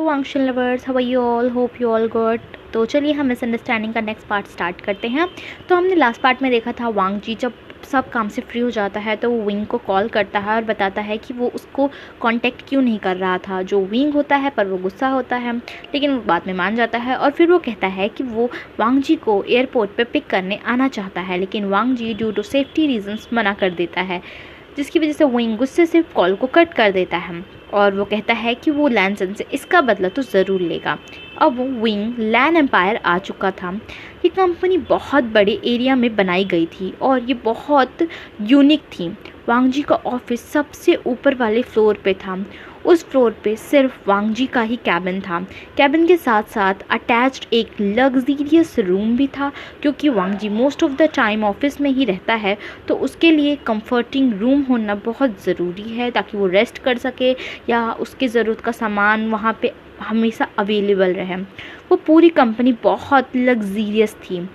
Hello अंशन lovers, how are you all? Hope you all good. तो चलिए हम मिसअंडरस्टैंडिंग का नेक्स्ट पार्ट स्टार्ट करते हैं। तो हमने लास्ट पार्ट में देखा था वांग जी जब सब काम से फ्री हो जाता है तो वो विंग को कॉल करता है और बताता है कि वो उसको कांटेक्ट क्यों नहीं कर रहा था। जो विंग होता है पर वो गुस्सा होता है, लेकिन वो बाद में मान जाता है और फिर वो कहता है कि वो वांग जी को एयरपोर्ट पे पिक करने आना चाहता है, लेकिन वांग जी ड्यू टू सेफ्टी रीजंस मना कर देता है, जिसकी वजह से विंग गुस्से से कॉल को कट कर देता है और वो कहता है कि वो लैनसन से इसका बदला तो ज़रूर लेगा। अब विंग लैन एम्पायर आ चुका था। ये कंपनी बहुत बड़े एरिया में बनाई गई थी और ये बहुत यूनिक थी। वांग जी का ऑफिस सबसे ऊपर वाले फ्लोर पे था। उस फ्लोर पे सिर्फ वांग जी का ही कैबिन था। कैबिन के साथ साथ अटैच्ड एक लग्जरियस रूम भी था, क्योंकि Wang ji most of the time office में ही रहता है, तो उसके लिए कंफर्टिंग रूम होना बहुत ज़रूरी है ताकि वो रेस्ट कर सके या उसके ज़रूरत का सामान वहाँ पे हमेशा अवेलेबल रहे। वो पूरी कंपनी बहुत लग्जरियस थी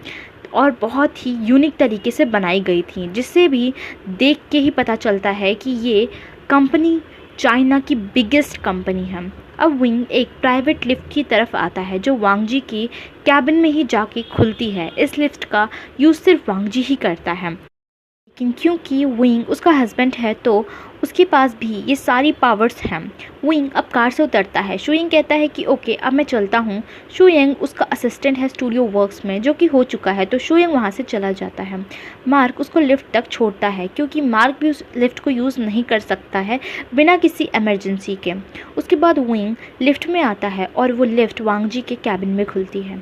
और बहुत ही यूनिक तरीके से बनाई गई थी, जिससे भी देख के ही पता चलता है कि ये कंपनी चाइना की बिगेस्ट कंपनी है। अब विंग एक प्राइवेट लिफ्ट की तरफ आता है जो वांग जी की कैबिन में ही जाके खुलती है। इस लिफ्ट का यूज़ सिर्फ वांग जी ही करता है, लेकिन क्योंकि विंग उसका हस्बैंड है तो उसके पास भी ये सारी पावर्स हैं। विंग अब कार से उतरता है। शुयिंग कहता है कि ओके अब मैं चलता हूँ। शुयिंग उसका असिस्टेंट है स्टूडियो वर्क्स में, जो कि हो चुका है, तो शुयिंग वहाँ से चला जाता है। मार्क उसको लिफ्ट तक छोड़ता है क्योंकि मार्क भी उस लिफ्ट को यूज़ नहीं कर सकता है बिना किसी इमरजेंसी के। उसके बाद विंग लिफ्ट में आता है और वो लिफ्ट वांग जी के कैबिन में खुलती है।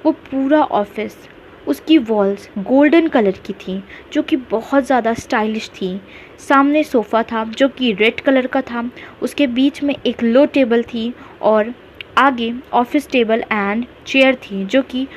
वो पूरा ऑफिस, उसकी वॉल्स गोल्डन कलर की थी जो कि बहुत ज़्यादा स्टाइलिश थी। सामने सोफ़ा था जो कि रेड कलर का था। उसके बीच में एक लो टेबल थी और आगे ऑफिस टेबल एंड चेयर थी जो कि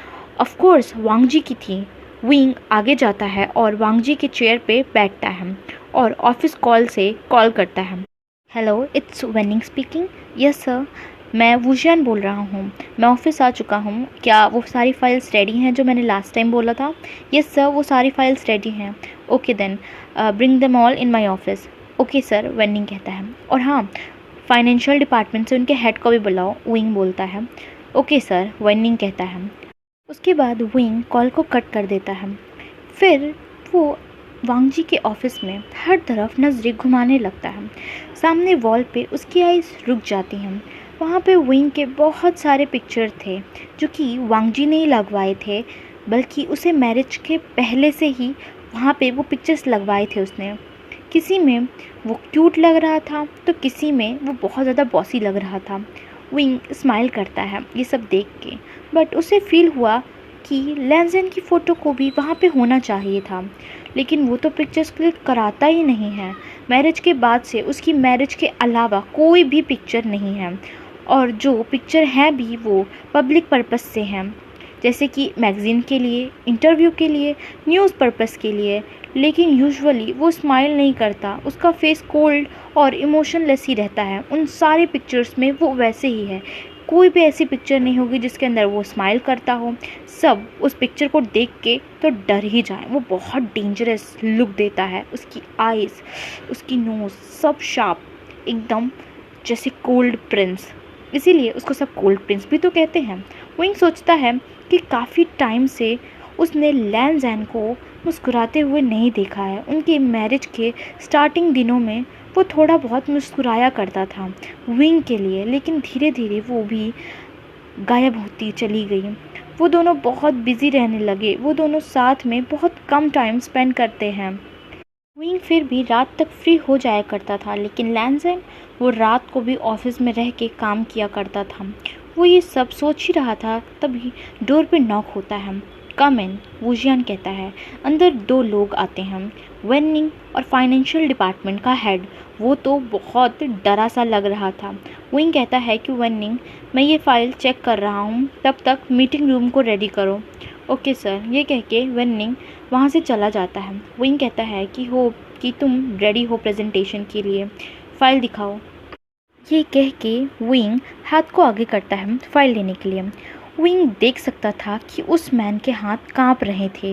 ऑफ कोर्स वांग जी की थी। विंग आगे जाता है और वांग जी के चेयर पे बैठता है और ऑफिस कॉल से कॉल करता है। Hello, it's वेनिंग speaking. Yes sir, मैं वुजियान बोल रहा हूँ। मैं ऑफिस आ चुका हूँ। क्या वो सारी फाइल्स रेडी हैं जो मैंने लास्ट टाइम बोला था? यस सर, वो सारी फाइल्स रेडी हैं। Okay then bring them all in my office. Okay sir, वेनिंग कहता है। और हाँ, फाइनेंशियल डिपार्टमेंट से उनके हेड को भी बुलाओ, विंग बोलता है। ओके सर, वेनिंग कहता है। उसके बाद विंग कॉल को कट कर देता है। फिर वो वांग जी के ऑफिस में हर तरफ नज़रें घुमाने लगता है। सामने वॉल पे उसकी आईज रुक जाती हैं। वहाँ पे विंग के बहुत सारे पिक्चर थे जो कि वांग जी ने ही लगवाए थे, बल्कि उसे मैरिज के पहले से ही वहाँ पे वो पिक्चर्स लगवाए थे उसने। किसी में वो क्यूट लग रहा था तो किसी में वो बहुत ज़्यादा बॉसी लग रहा था। विंग स्माइल करता है ये सब देख के, बट उसे फील हुआ कि लैनज़ेन की फ़ोटो को भी वहाँ पे होना चाहिए था, लेकिन वो तो पिक्चर्स क्लिक कराता ही नहीं है। मैरिज के बाद से उसकी मैरिज के अलावा कोई भी पिक्चर नहीं है, और जो पिक्चर हैं भी वो पब्लिक पर्पस से हैं, जैसे कि मैगज़ीन के लिए, इंटरव्यू के लिए, न्यूज़ पर्पस के लिए। लेकिन यूजुअली वो स्माइल नहीं करता, उसका फेस कोल्ड और इमोशनलेस ही रहता है। उन सारे पिक्चर्स में वो वैसे ही है। कोई भी ऐसी पिक्चर नहीं होगी जिसके अंदर वो स्माइल करता हो। सब उस पिक्चर को देख के तो डर ही जाए। वो बहुत डेंजरस लुक देता है। उसकी आईज़, उसकी नोज़ सब शार्प, एकदम जैसे कोल्ड प्रिंस, इसीलिए उसको सब कोल्ड प्रिंस भी तो कहते हैं। विंग सोचता है कि काफ़ी टाइम से उसने लैनज़ेन को मुस्कुराते हुए नहीं देखा है। उनके मैरिज के स्टार्टिंग दिनों में वो थोड़ा बहुत मुस्कुराया करता था विंग के लिए, लेकिन धीरे धीरे वो भी गायब होती चली गई। वो दोनों बहुत बिजी रहने लगे। वो दोनों साथ में बहुत कम टाइम स्पेंड करते हैं। विंग फिर भी रात तक फ्री हो जाया करता था, लेकिन लैनज़ेन वो रात को भी ऑफिस में रह के काम किया करता था। वो ये सब सोच ही रहा था, तभी डोर पे नॉक होता है। कम इन, वुजियान कहता है। अंदर दो लोग आते हैं, वेनिंग और फाइनेंशियल डिपार्टमेंट का हेड। वो तो बहुत डरा सा लग रहा था। विंग कहता है कि वेनिंग, मैं ये फ़ाइल चेक कर रहा हूँ, तब तक मीटिंग रूम को रेडी करो। ओके सर, ये कह के वेनिंग वहाँ से चला जाता है। विंग कहता है कि तुम रेडी हो प्रेजेंटेशन के लिए, फ़ाइल दिखाओ। ये कह के विंग हाथ को आगे करता है फ़ाइल लेने के लिए। विंग देख सकता था कि उस मैन के हाथ कांप रहे थे।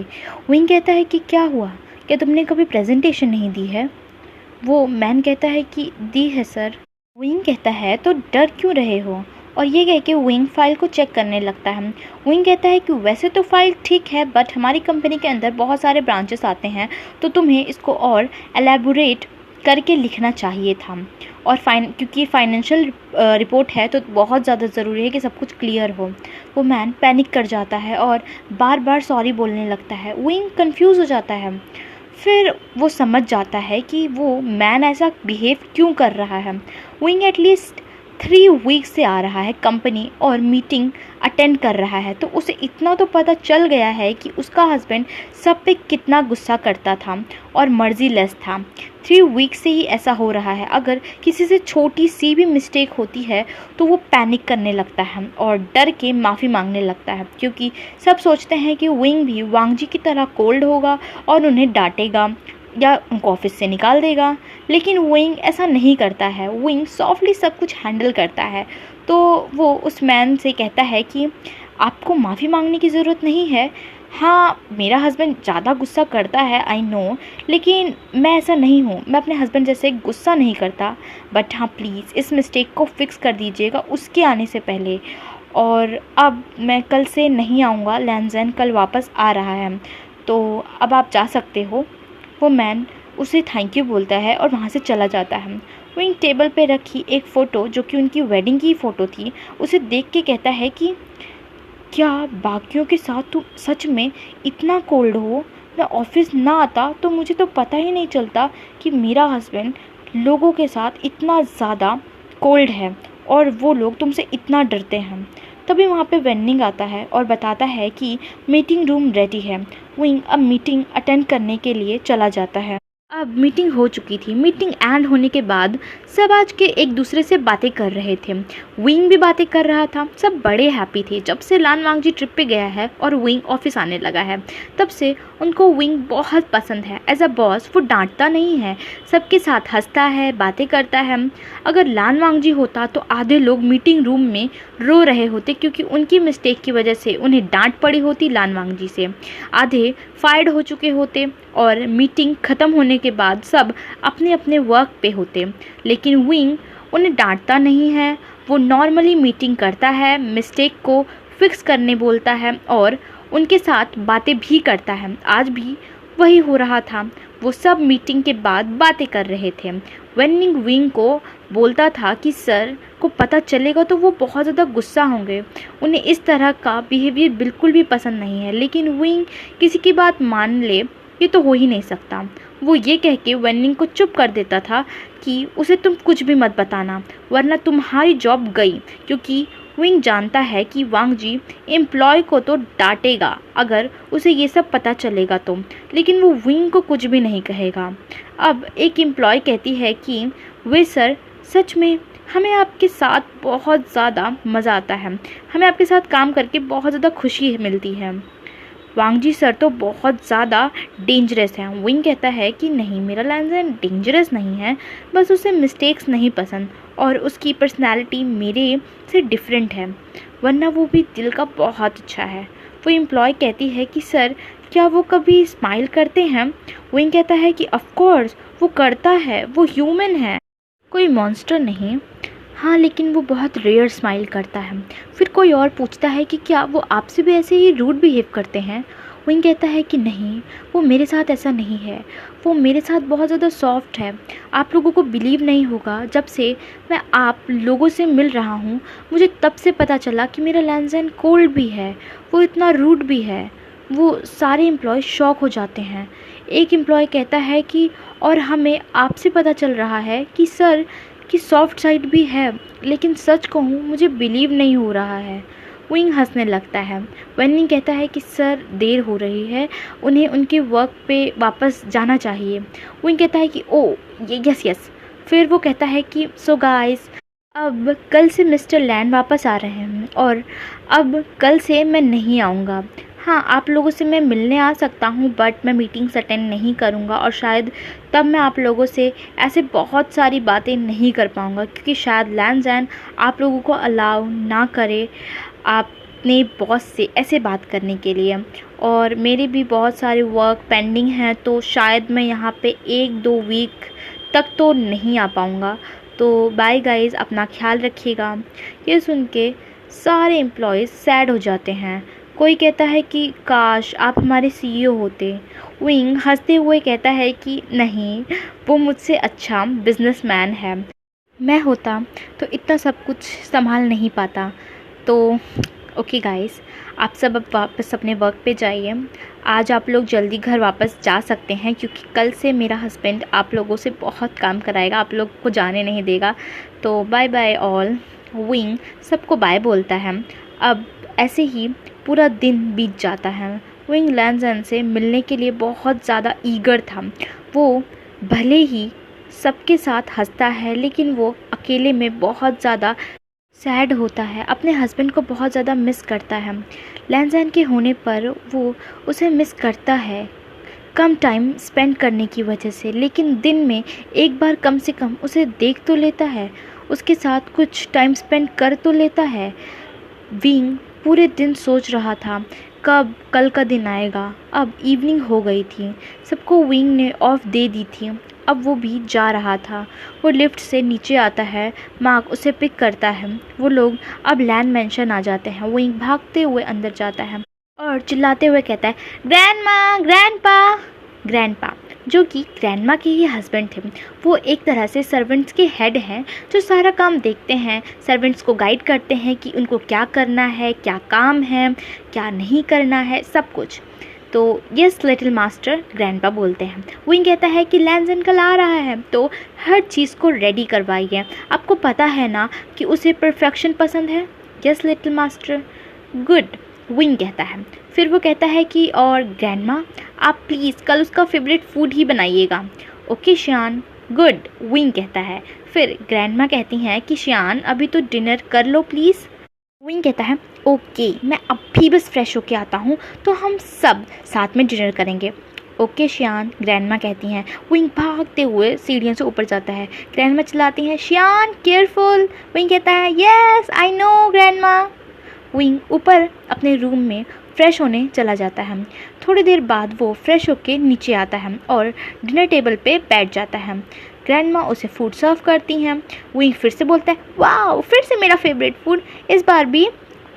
विंग कहता है कि क्या हुआ, क्या तुमने कभी प्रेजेंटेशन नहीं दी है? वो मैन कहता है कि दी है सर। विंग कहता है तो डर क्यों रहे हो? और ये कह के विंग फाइल को चेक करने लगता है। विंग कहता है कि वैसे तो फाइल ठीक है, बट हमारी कंपनी के अंदर बहुत सारे ब्रांचेस आते हैं, तो तुम्हें इसको और एलेबोरेट करके लिखना चाहिए था। और क्योंकि फाइनेंशियल रिपोर्ट है तो बहुत ज़्यादा ज़रूरी है कि सब कुछ क्लियर हो। वो मैन पैनिक कर जाता है और बार बार सॉरी बोलने लगता है। विंग कंफ्यूज हो जाता है। फिर वो समझ जाता है कि वो मैन ऐसा बिहेव क्यों कर रहा है। विंग एटलीस्ट 3 वीक से आ रहा है कंपनी और मीटिंग अटेंड कर रहा है, तो उसे इतना तो पता चल गया है कि उसका हस्बैंड सब पे कितना गुस्सा करता था और मर्जीलेस था। 3 वीक से ही ऐसा हो रहा है। अगर किसी से छोटी सी भी मिस्टेक होती है तो वो पैनिक करने लगता है और डर के माफ़ी मांगने लगता है, क्योंकि सब सोचते हैं कि विंग भी वांग जी की तरह कोल्ड होगा और उन्हें डांटेगा या उनको ऑफिस से निकाल देगा। लेकिन विंग ऐसा नहीं करता है। विंग सॉफ्टली सब कुछ हैंडल करता है। तो वो उस मैन से कहता है कि आपको माफ़ी मांगने की ज़रूरत नहीं है। हाँ, मेरा हस्बैंड ज़्यादा गुस्सा करता है, आई नो, लेकिन मैं ऐसा नहीं हूँ। मैं अपने हस्बैंड जैसे गुस्सा नहीं करता। बट हाँ, प्लीज़ इस मिस्टेक को फिक्स कर दीजिएगा उसके आने से पहले। और अब मैं कल से नहीं आऊँगा, लैंजन कल वापस आ रहा है, तो अब आप जा सकते हो। वो मैन उसे थैंक यू बोलता है और वहाँ से चला जाता है। विंग टेबल पे रखी एक फ़ोटो जो कि उनकी वेडिंग की फ़ोटो थी, उसे देख के कहता है कि क्या बाकियों के साथ तुम सच में इतना कोल्ड हो? मैं ऑफिस ना आता तो मुझे तो पता ही नहीं चलता कि मेरा हस्बैंड लोगों के साथ इतना ज़्यादा कोल्ड है और वो लोग तुमसे इतना डरते हैं। तभी वहाँ पे वेन्निंग आता है और बताता है कि मीटिंग रूम रेडी है। विंग अब मीटिंग अटेंड करने के लिए चला जाता है। अब मीटिंग हो चुकी थी। मीटिंग एंड होने के बाद सब आज के एक दूसरे से बातें कर रहे थे। विंग भी बातें कर रहा था। सब बड़े हैप्पी थे जब से लान वांगजी ट्रिप पे गया है और विंग ऑफिस आने लगा है। तब से उनको विंग बहुत पसंद है। एज अ बॉस वो डांटता नहीं है, सबके साथ हंसता है, बातें करता है। अगर लान वांगजी होता तो आधे लोग मीटिंग रूम में रो रहे होते, क्योंकि उनकी मिस्टेक की वजह से उन्हें डांट पड़ी होती लान वांगजी से। आधे फायर्ड हो चुके होते और मीटिंग ख़त्म होने के बाद सब अपने अपने वर्क पे होते। लेकिन विंग उन्हें डांटता नहीं है। वो नॉर्मली मीटिंग करता है, मिस्टेक को फिक्स करने बोलता है और उनके साथ बातें भी करता है। आज भी वही हो रहा था। वो सब मीटिंग के बाद बातें कर रहे थे। वेनिंग विंग को बोलता था कि सर को पता चलेगा तो वो बहुत ज़्यादा गुस्सा होंगे, उन्हें इस तरह का बिहेवियर बिल्कुल भी पसंद नहीं है। लेकिन विंग किसी की बात मान ले ये तो हो ही नहीं सकता। वो ये कह के वेनिंग को चुप कर देता था कि उसे तुम कुछ भी मत बताना वरना तुम्हारी जॉब गई, क्योंकि विंग जानता है कि वांग जी एम्प्लॉय को तो डांटेगा अगर उसे ये सब पता चलेगा तो। लेकिन वो विंग को कुछ भी नहीं कहेगा। अब एक एम्प्लॉय कहती है कि वे सर सच में हमें आपके साथ बहुत ज़्यादा मज़ा आता है, हमें आपके साथ काम करके बहुत ज़्यादा खुशी मिलती है। वांग जी सर तो बहुत ज़्यादा डेंजरस हैं। विंग कहता है कि नहीं, मेरा लैंजन डेंजरस नहीं है, बस उसे मिस्टेक्स नहीं पसंद और उसकी पर्सनालिटी मेरे से डिफरेंट है, वरना वो भी दिल का बहुत अच्छा है। वो एम्प्लॉय कहती है कि सर क्या वो कभी स्माइल करते हैं? विंग कहता है कि ऑफ कोर्स वो करता है, वो ह्यूमन है, कोई मॉन्स्टर नहीं। हाँ, लेकिन वो बहुत रेयर स्माइल करता है। फिर कोई और पूछता है कि क्या वो आपसे भी ऐसे ही रूड बिहेव करते हैं? विंग कहता है कि नहीं, वो मेरे साथ ऐसा नहीं है, वो मेरे साथ बहुत ज़्यादा सॉफ्ट है। आप लोगों को बिलीव नहीं होगा, जब से मैं आप लोगों से मिल रहा हूँ मुझे तब से पता चला कि मेरा लैंजन कोल्ड भी है, वो इतना रूड भी है। वो सारे एम्प्लॉय शॉक हो जाते हैं। एक एम्प्लॉय कहता है कि और हमें आपसे पता चल रहा है कि सर की सॉफ्ट साइड भी है, लेकिन सच कहूँ मुझे बिलीव नहीं हो रहा है। विंग हंसने लगता है। वेनिंग कहता है कि सर देर हो रही है, उन्हें उनके वर्क पे वापस जाना चाहिए। विंग कहता है कि ओ यस यस। फिर वो कहता है कि सो गाइस, अब कल से मिस्टर लैन वापस आ रहे हैं और अब कल से मैं नहीं आऊँगा। हाँ, आप लोगों से मैं मिलने आ सकता हूँ, बट मैं मीटिंग्स अटेंड नहीं करूँगा और शायद तब मैं आप लोगों से ऐसे बहुत सारी बातें नहीं कर पाऊँगा, क्योंकि शायद लैंजन आप लोगों को अलाउ ना करे अपने बॉस से ऐसे बात करने के लिए। और मेरे भी बहुत सारे वर्क पेंडिंग हैं, तो शायद मैं यहाँ पे 1-2 वीक तक तो नहीं आ पाऊँगा। तो बाय गाइस, अपना ख्याल रखिएगा। ये सुन के सारे एम्प्लॉयज़ सैड हो जाते हैं। कोई कहता है कि काश आप हमारे सीईओ होते। विंग हंसते हुए कहता है कि नहीं, वो मुझसे अच्छा बिजनेसमैन है। मैं होता तो इतना सब कुछ संभाल नहीं पाता। तो ओके गाइस, आप सब अब वापस अपने वर्क पे जाइए। आज आप लोग जल्दी घर वापस जा सकते हैं, क्योंकि कल से मेरा हस्बैंड आप लोगों से बहुत काम कराएगा, आप लोग को जाने नहीं देगा। तो बाय बाय ऑल। विंग सबको बाय बोलता है। अब ऐसे ही पूरा दिन बीत जाता है। विंग लैंजन से मिलने के लिए बहुत ज़्यादा ईगर था। वो भले ही सबके साथ हंसता है, लेकिन वो अकेले में बहुत ज़्यादा सैड होता है, अपने हस्बैंड को बहुत ज़्यादा मिस करता है। लैंजन के होने पर वो उसे मिस करता है, कम टाइम स्पेंड करने की वजह से, लेकिन दिन में एक बार कम से कम उसे देख तो लेता है, उसके साथ कुछ टाइम स्पेंड कर तो लेता है। विंग पूरे दिन सोच रहा था कब कल का दिन आएगा। अब इवनिंग हो गई थी, सबको विंग ने ऑफ दे दी थी। अब वो भी जा रहा था। वो लिफ्ट से नीचे आता है, मार्क उसे पिक करता है। वो लोग अब लैंड मैंशन आ जाते हैं। विंग भागते हुए अंदर जाता है और चिल्लाते हुए कहता है, ग्रैंडमा, ग्रैंडपा। ग्रैंडपा जो कि ग्रैंडमा के ही हस्बैंड थे। वो एक तरह से सर्वेंट्स के हेड हैं, जो सारा काम देखते हैं, सर्वेंट्स को गाइड करते हैं कि उनको क्या करना है, क्या काम है, क्या नहीं करना है, सब कुछ। तो यस लिटिल मास्टर, ग्रैंडपा बोलते हैं। विंग कहता है कि लैंजन कल आ रहा है, तो हर चीज़ को रेडी करवाइए। आपको पता है ना कि उसे परफेक्शन पसंद है। Yes little master. Good, wing कहता है। फिर वो कहता है कि और ग्रैंडमा, आप प्लीज़ कल उसका फेवरेट फूड ही बनाइएगा। ओके श्यान। गुड, विंग कहता है। फिर ग्रैंडमा कहती हैं कि श्यान अभी तो डिनर कर लो प्लीज़। विंग कहता है ओके, मैं अभी बस फ्रेश होके आता हूँ, तो हम सब साथ में डिनर करेंगे। ओके श्यान, ग्रैंडमा कहती हैं। विंग भागते हुए सीढ़ियों से ऊपर जाता है। ग्रैंडमा चिल्लाती हैं, श्यान केयरफुल। विंग कहता है yes I know grandma. Wing ऊपर अपने रूम में फ्रेश होने चला जाता है। थोड़ी देर बाद वो फ्रेश होके नीचे आता है और डिनर टेबल पे बैठ जाता है। ग्रैंडमा उसे फूड सर्व करती हैं। विंग फिर से बोलता है वाओ, फिर से मेरा फेवरेट फूड। इस बार भी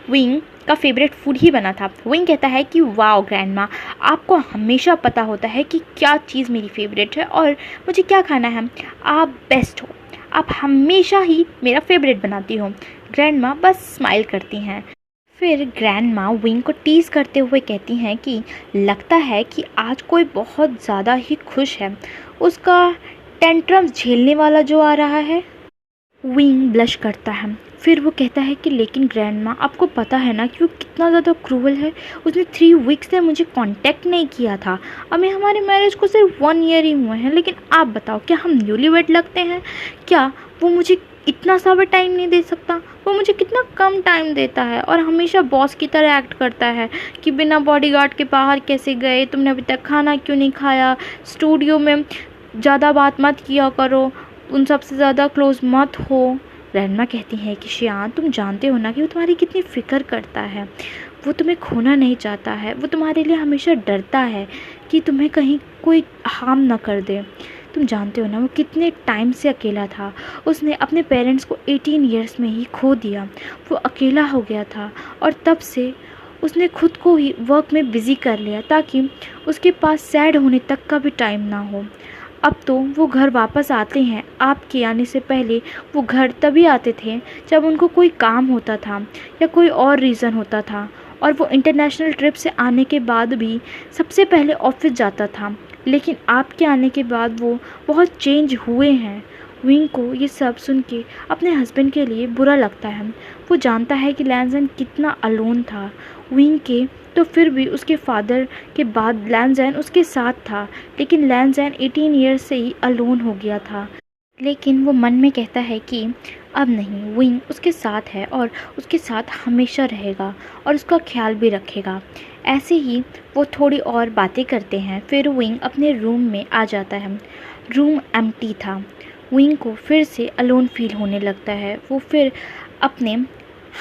विंग का फेवरेट फूड ही बना था। विंग कहता है कि वाओ ग्रैंडमा, आपको हमेशा पता होता है कि क्या चीज़ मेरी फेवरेट है और मुझे क्या खाना है। आप बेस्ट हो, आप हमेशा ही मेरा फेवरेट बनाती हो। ग्रैंडमा बस स्माइल करती हैं। फिर ग्रैंडमा विंग को टीज़ करते हुए कहती हैं कि लगता है कि आज कोई बहुत ज़्यादा ही खुश है, उसका टेंट्रम्स झेलने वाला जो आ रहा है। विंग ब्लश करता है। फिर वो कहता है कि लेकिन ग्रैंडमा, आपको पता है ना कि वो कितना ज़्यादा क्रूअल है। उसने 3 वीक्स से मुझे कांटेक्ट नहीं किया था। अभी हमारे मैरिज को सिर्फ 1 ईयर ही हुए हैं, लेकिन आप बताओ क्या हम न्यूलीवेड लगते हैं? क्या वो मुझे इतना सा भी टाइम नहीं दे सकता? वो मुझे कितना कम टाइम देता है और हमेशा बॉस की तरह एक्ट करता है कि बिना बॉडीगार्ड के बाहर कैसे गए, तुमने अभी तक खाना क्यों नहीं खाया, स्टूडियो में ज़्यादा बात मत किया करो, उन सबसे ज़्यादा क्लोज मत हो। ग्रैंडमा कहती है कि श्यान, तुम जानते हो ना कि वो तुम्हारी कितनी फ़िक्र करता है। वो तुम्हें खोना नहीं चाहता है। वो तुम्हारे लिए हमेशा डरता है कि तुम्हें कहीं कोई हार्म ना कर दे। तुम जानते हो ना वो कितने टाइम से अकेला था। उसने अपने पेरेंट्स को 18 ईयर्स में ही खो दिया। वो अकेला हो गया था और तब से उसने खुद को ही वर्क में बिज़ी कर लिया ताकि उसके पास सैड होने तक का भी टाइम ना हो। अब तो वो घर वापस आते हैं। आपके आने से पहले वो घर तभी आते थे जब उनको कोई काम होता था या कोई और रीज़न होता था, और वो इंटरनेशनल ट्रिप से आने के बाद भी सबसे पहले ऑफिस जाता था। लेकिन आपके आने के बाद वो बहुत चेंज हुए हैं। विंग को ये सब सुन के अपने हस्बैंड के लिए बुरा लगता है। वो जानता है कि लैंजन कितना अलोन था विंग के, तो फिर भी उसके फादर के बाद लैंजन उसके साथ था, लेकिन लैंजन 18 ईयर्स से ही अलोन हो गया था। लेकिन वो मन में कहता है कि अब नहीं, विंग उसके साथ है और उसके साथ हमेशा रहेगा और उसका ख्याल भी रखेगा। ऐसे ही वो थोड़ी और बातें करते हैं। फिर विंग अपने रूम में आ जाता है। रूम एम्प्टी था। विंग को फिर से अलोन फील होने लगता है। वो फिर अपने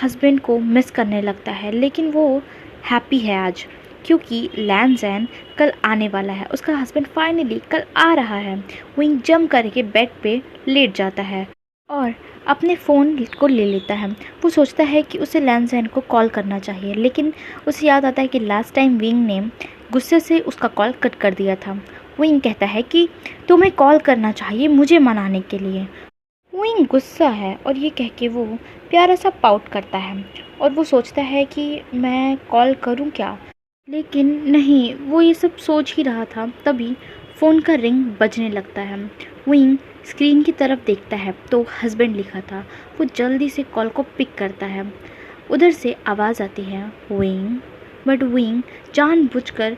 हस्बैंड को मिस करने लगता है, लेकिन वो हैप्पी है आज क्योंकि लैंजन कल आने वाला है। उसका हस्बैंड फाइनली कल आ रहा है। विंग जंप करके बेड पे लेट जाता है। और अपने फ़ोन को ले लेता है। वो सोचता है कि उसे लैंसैन को कॉल करना चाहिए, लेकिन उसे याद आता है कि लास्ट टाइम विंग ने गुस्से से उसका कॉल कट कर दिया था। विंग कहता है कि तुम्हें कॉल करना चाहिए मुझे मनाने के लिए। विंग गुस्सा है और ये कह के वो प्यारा सा पाउट करता है और वो सोचता है कि मैं कॉल करूं क्या, लेकिन नहीं, वो ये सब सोच ही रहा था। तभी फ़ोन का रिंग बजने लगता है। विंग स्क्रीन की तरफ देखता है तो हस्बैंड लिखा था। वो जल्दी से कॉल को पिक करता है। उधर से आवाज़ आती है विंग, बट विंग जानबूझकर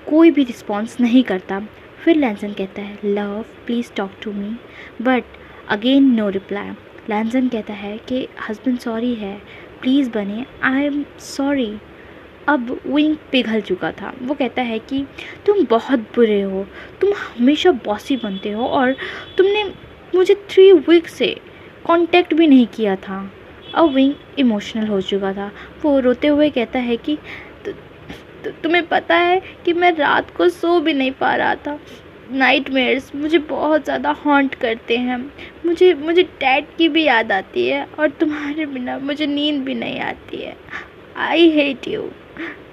कोई भी रिस्पॉन्स नहीं करता। फिर लैंसन कहता है love please talk to me, but again no reply. लैंसन कहता है कि हस्बैंड सॉरी है, प्लीज़ बने, आई एम सॉरी। अब विंग पिघल चुका था। वो कहता है कि तुम बहुत बुरे हो, तुम हमेशा बॉसी बनते हो और तुमने मुझे 3 वीक से कांटेक्ट भी नहीं किया था। अब विंग इमोशनल हो चुका था। वो रोते हुए कहता है कि तुम्हें पता है कि मैं रात को सो भी नहीं पा रहा था। नाइटमेयर्स मुझे बहुत ज़्यादा हॉन्ट करते हैं। मुझे डैड की भी याद आती है और तुम्हारे बिना मुझे नींद भी नहीं आती है। I hate you,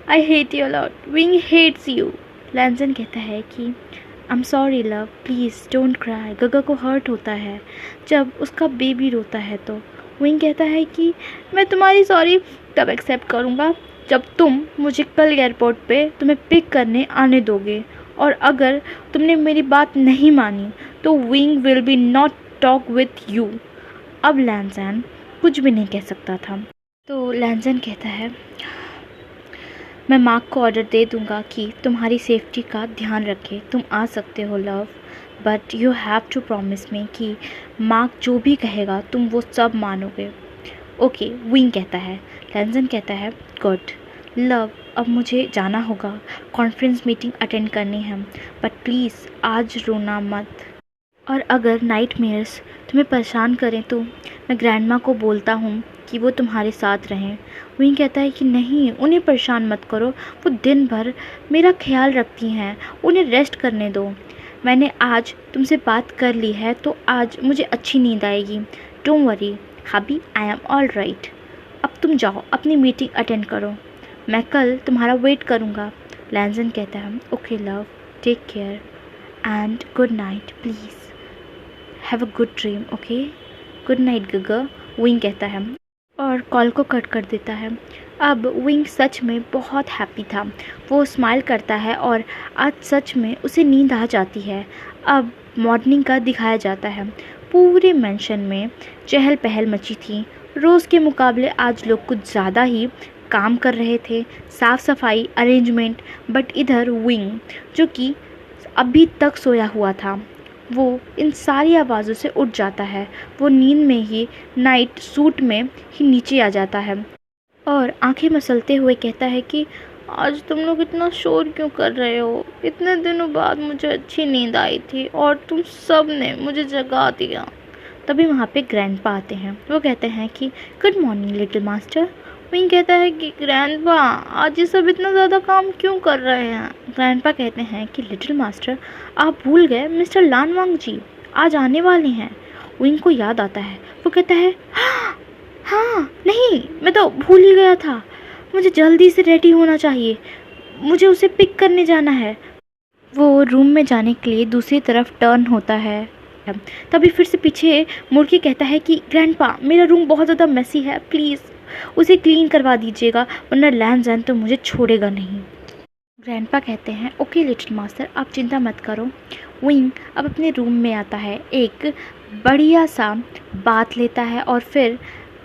I hate you lot, विंग हेट्स यू। लैंसन कहता है कि I am sorry love, please don't cry. गगा को हर्ट होता है जब उसका बेबी रोता है। तो विंग कहता है कि मैं तुम्हारी सॉरी तब एक्सेप्ट करूँगा जब तुम मुझे कल एयरपोर्ट पे तुम्हें पिक करने आने दोगे, और अगर तुमने मेरी बात नहीं मानी तो wing will be not talk with you. अब लैंसन कुछ भी नहीं कह सकता था। तो लैंसन कहता है मैं मार्क को ऑर्डर दे दूंगा कि तुम्हारी सेफ्टी का ध्यान रखे। तुम आ सकते हो love, but you have to promise me कि मार्क जो भी कहेगा तुम वो सब मानोगे। ओके, विंग कहता है। लैंसन कहता है गुड लव, अब मुझे जाना होगा, कॉन्फ्रेंस मीटिंग अटेंड करनी है, बट प्लीज़ आज रोना मत। और अगर नाइटमेयर्स तुम्हें परेशान करें तो मैं ग्रैंडमा को बोलता हूँ कि वो तुम्हारे साथ रहें। विंग कहता है कि नहीं, उन्हें परेशान मत करो, वो दिन भर मेरा ख्याल रखती हैं, उन्हें रेस्ट करने दो। मैंने आज तुमसे बात कर ली है तो आज मुझे अच्छी नींद आएगी। Don't worry hubby, I am all right. अब तुम जाओ अपनी मीटिंग अटेंड करो, मैं कल तुम्हारा वेट करूँगा। लैंसन कहता है okay love, take care and good night, please have a good dream, okay, good night गगा। विंग कहता है और कॉल को कट कर देता है। अब विंग सच में बहुत हैप्पी था। वो स्माइल करता है और आज सच में उसे नींद आ जाती है। अब मॉर्निंग का दिखाया जाता है। पूरे मेंशन में चहल पहल मची थी। रोज़ के मुकाबले आज लोग कुछ ज़्यादा ही काम कर रहे थे, साफ़ सफाई, अरेंजमेंट। बट इधर विंग जो कि अभी तक सोया हुआ था, वो इन सारी आवाज़ों से उठ जाता है। वो नींद में ही नाइट सूट में ही नीचे आ जाता है और आंखें मसलते हुए कहता है कि आज तुम लोग इतना शोर क्यों कर रहे हो? इतने दिनों बाद मुझे अच्छी नींद आई थी और तुम सब ने मुझे जगा दिया। तभी वहाँ पे ग्रैंडपा आते हैं। वो कहते हैं कि good morning little master. Wing कहता है कि ग्रैंडपा आज ये सब इतना ज़्यादा काम क्यों कर रहे हैं? ग्रैंडपा कहते हैं कि लिटिल मास्टर आप भूल गए, मिस्टर लानवांग जी आज आने वाले हैं। विंग को याद आता है। वो कहता है हाँ नहीं, मैं तो भूल ही गया था, मुझे जल्दी से रेडी होना चाहिए, मुझे उसे पिक करने जाना है। वो रूम में जाने के लिए दूसरी तरफ टर्न होता है। तभी फिर से पीछे मुड़ के कहता है कि ग्रैंडपा मेरा रूम बहुत ज़्यादा मेसी है, प्लीज़ उसे क्लीन करवा दीजिएगा, वरना लैंसन तो मुझे छोड़ेगा नहीं। ग्रैंडपा कहते हैं ओके लिटिल मास्टर, आप चिंता मत करो। विंग अब अपने रूम में आता है, एक बढ़िया सा बात लेता है और फिर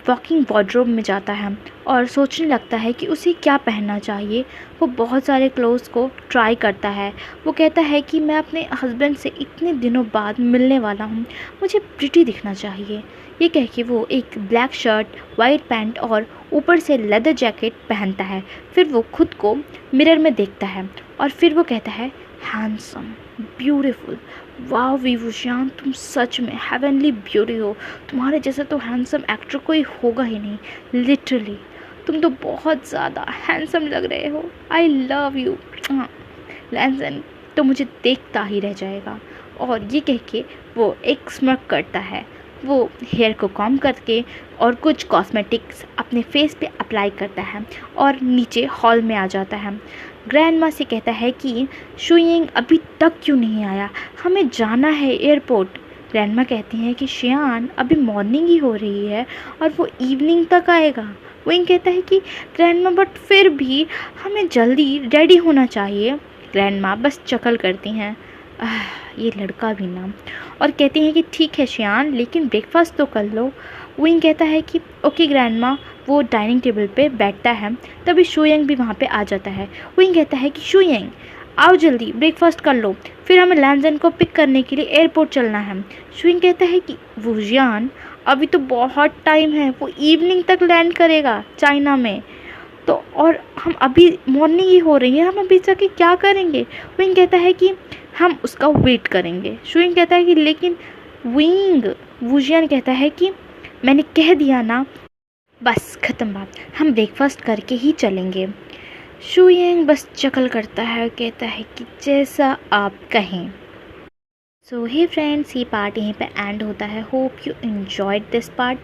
वॉकिंग वार्डरोब में जाता है और सोचने लगता है कि उसे क्या पहनना चाहिए। वो बहुत सारे क्लोथ्स को ट्राई करता है। वो कहता है कि मैं अपने हस्बैंड से इतने दिनों बाद मिलने वाला हूँ, मुझे प्रिटी दिखना चाहिए। ये कह के वो एक ब्लैक शर्ट, वाइट पैंट और ऊपर से लेदर जैकेट पहनता है। फिर वो खुद को मिरर में देखता है और फिर वो कहता है हैंडसम, ब्यूटीफुल, वाह विभूषण तुम सच में हेवनली ब्यूटी हो, तुम्हारे जैसा तो हैंडसम एक्टर कोई होगा ही नहीं, लिटरली तुम तो बहुत ज़्यादा हैंडसम लग रहे हो, आई लव यू। लैंसन तो मुझे देखता ही रह जाएगा। और ये कह के वो एक स्mirk करता है वो हेयर को कॉम करके और कुछ कॉस्मेटिक्स अपने फेस पे अप्लाई करता है और नीचे हॉल में आ जाता है। ग्रैंड माँ से कहता है कि शुयिंग अभी तक क्यों नहीं आया, हमें जाना है एयरपोर्ट। ग्रैंड माँ कहती हैं कि शियान अभी मॉर्निंग ही हो रही है और वो इवनिंग तक आएगा। विंग कहता है कि ग्रैंड माँ बट फिर भी हमें जल्दी रेडी होना चाहिए। ग्रैंड माँ बस चकल करती हैं, ये लड़का भी ना, और कहती हैं कि ठीक है शियान, लेकिन ब्रेकफास्ट तो कर लो। विंग कहता है कि ओके ग्रैंड माँ। वो डाइनिंग टेबल पे बैठता है, तभी शुयंग भी वहाँ पे आ जाता है। विंग कहता है कि शुयंग आओ जल्दी ब्रेकफास्ट कर लो, फिर हमें लैंजन को पिक करने के लिए एयरपोर्ट चलना है। शुयंग कहता है कि वुजियान अभी तो बहुत टाइम है, वो इवनिंग तक लैंड करेगा चाइना में, तो और हम अभी मॉर्निंग ही हो रही है, हम अभी जाके क्या करेंगे। विंग कहता है कि हम उसका वेट करेंगे। शुयिंग कहता है कि लेकिन विंग, वुजियान कहता है कि मैंने कह दिया ना, बस ख़त्म बात, हम ब्रेकफास्ट करके ही चलेंगे। शुयिंग बस चकल करता है, कहता है कि जैसा आप कहें। सो हे फ्रेंड्स, ये पार्ट यहीं पे एंड होता है। Hope you enjoyed this part.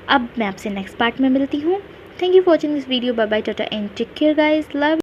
अब मैं आपसे नेक्स्ट पार्ट में मिलती हूँ। Thank you for watching this video. Bye bye, tata and take care guys, love.